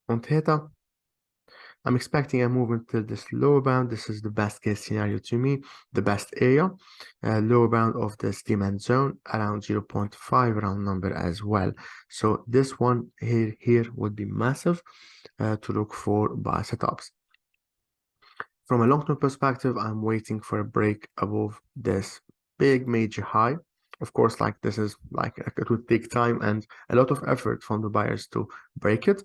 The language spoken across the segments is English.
On theta, I'm expecting a movement till this lower bound. This is the best case scenario to me, the best area. Lower bound of this demand zone around 0.5 round number as well. So this one here would be massive to look for buy setups. From a long-term perspective, I'm waiting for a break above this big major high. Of course, like this is like it would take time and a lot of effort from the buyers to break it.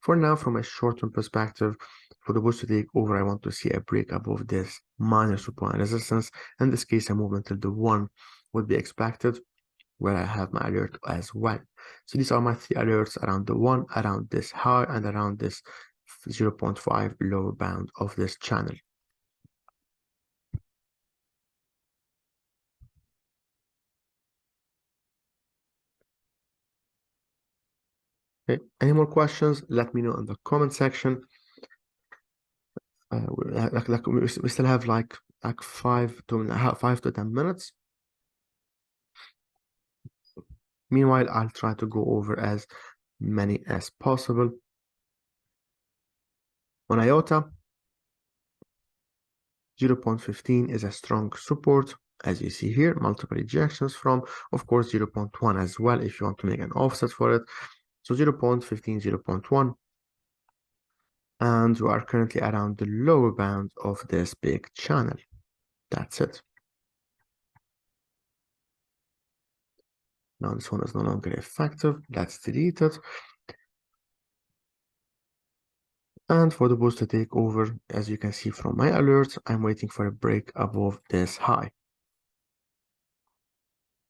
For now, from a short-term perspective, for the bulls to take over, I want to see a break above this minor support and resistance. In this case, a movement till the 1 would be expected, where I have my alert as well. So these are my 3 alerts around the 1, around this high, and around this 0.5 lower bound of this channel. Okay. Any more questions? Let me know in the comment section. We still have like 5 to 10 minutes. Meanwhile, I'll try to go over as many as possible. On IOTA, 0.15 is a strong support, as you see here, multiple rejections from, of course, 0.1 as well, if you want to make an offset for it. So 0.15, 0.1. And we are currently around the lower bound of this big channel. That's it. Now this one is no longer effective. Let's delete it. And for the bulls to take over, as you can see from my alerts, I'm waiting for a break above this high.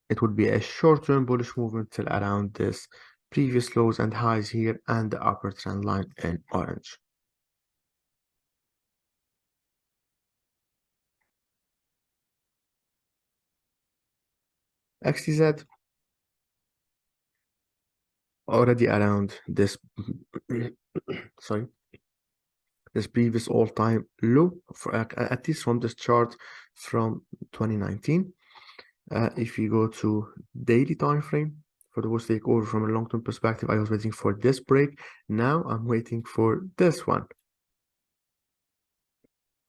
It would be a short-term bullish movement till around this previous lows and highs here and the upper trend line in orange. XTZ already around this sorry, this previous all-time low for at least from this chart from 2019. If you go to daily time frame for the bulls to take over from a long-term perspective, I was waiting for this break. Now I'm waiting for this one.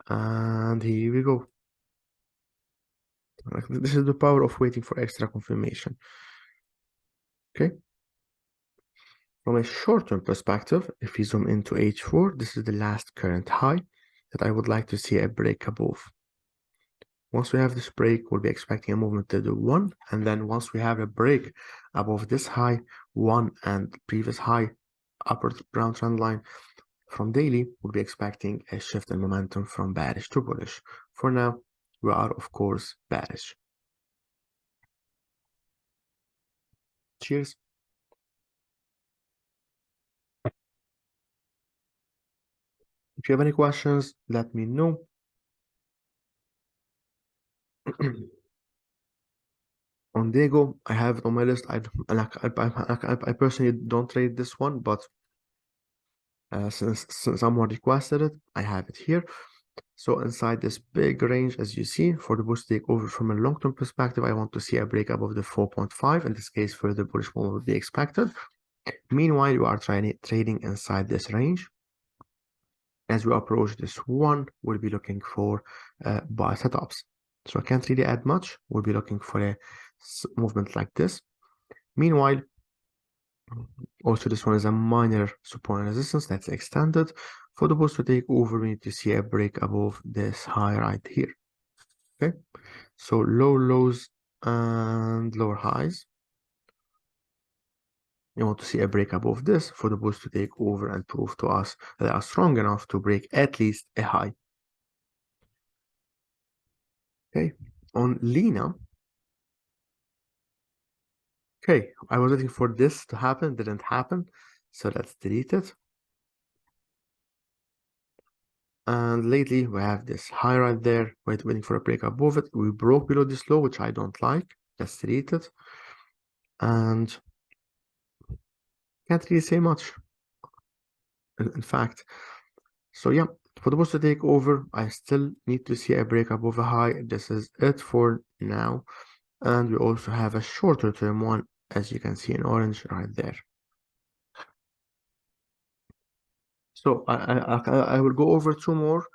And here we go. This is the power of waiting for extra confirmation. Okay. From a short-term perspective, if we zoom into H4, this is the last current high that I would like to see a break above. Once we have this break, we'll be expecting a movement to the 1, and then once we have a break above this high, 1 and previous high, upper brown trend line from daily, we'll be expecting a shift in momentum from bearish to bullish. For now, we are, of course, bearish. Cheers. If you have any questions, let me know. On DEGO, I have it on my list. I personally don't trade this one, but since someone requested it, I have it here. So inside this big range, as you see, for the bullish take over from a long-term perspective, I want to see a break above the 4.5. In this case, further bullish move would be expected. Meanwhile, you are trading inside this range. As we approach this one, we'll be looking for buy setups. So I can't really add much. We'll be looking for a movement like this. Meanwhile, also this one is a minor support and resistance that's extended. For the bulls to take over, we need to see a break above this high right here. Okay, so low lows and lower highs. You want to see a break above this for the bulls to take over and prove to us that they are strong enough to break at least a high. Okay, on LINA. Okay, I was waiting for this to happen, didn't happen. So let's delete it. And lately we have this high right there, waiting for a break above it. We broke below this low, which I don't like. Let's delete it. And can't really say much. In fact, so yeah, for the bulls to take over, I still need to see a break above a high. This is it for now. And we also have a shorter term one, as you can see in orange right there. So I will go over two more.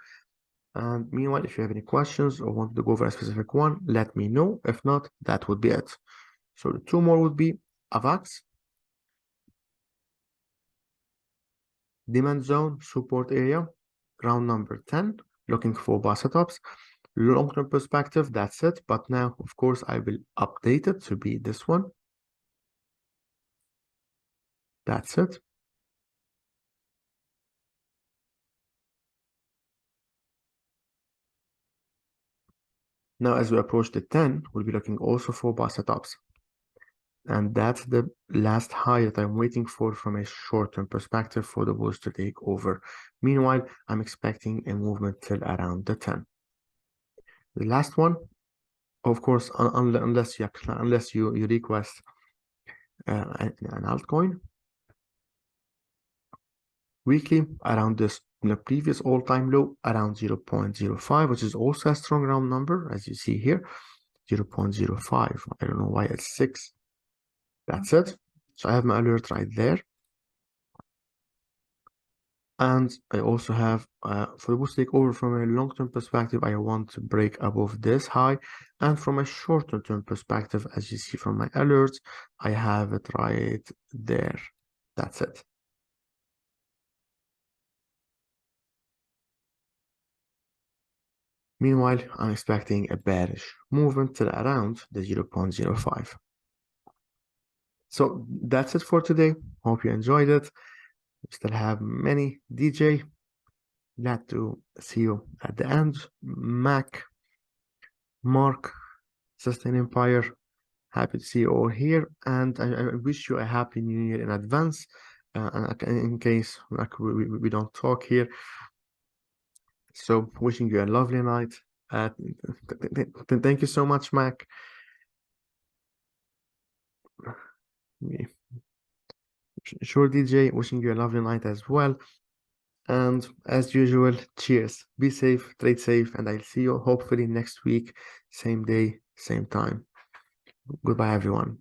And meanwhile, if you have any questions or want to go over a specific one, let me know. If not, that would be it. So the two more would be AVAX, demand zone, support area, round number 10, looking for buy setups. Long-term perspective, that's it. But now, of course, I will update it to be this one. That's it. Now, as we approach the 10, we'll be looking also for buy setups. And that's the last high that I'm waiting for from a short-term perspective for the bulls to take over. Meanwhile, I'm expecting a movement till around the 10. The last one, of course, unless you request an altcoin, weekly around this the previous all-time low around 0.05, which is also a strong round number, as you see here, 0.05. I don't know why it's 6. That's it. So I have my alert right there. And I also have, for the bulls to take over from a long-term perspective, I want to break above this high. And from a shorter-term perspective, as you see from my alerts, I have it right there. That's it. Meanwhile, I'm expecting a bearish movement till around the 0.05. So that's it for today. Hope you enjoyed it. We still have many DJ. Glad to see you at the end. Mac, Mark, Sustain Empire. Happy to see you all here, and I wish you a happy new year in advance. In case like we don't talk here, so wishing you a lovely night. Thank you so much, Mac. Sure, DJ, wishing you a lovely night as well. And as usual, cheers. Be safe, trade safe, and I'll see you hopefully next week, same day, same time. Goodbye, everyone.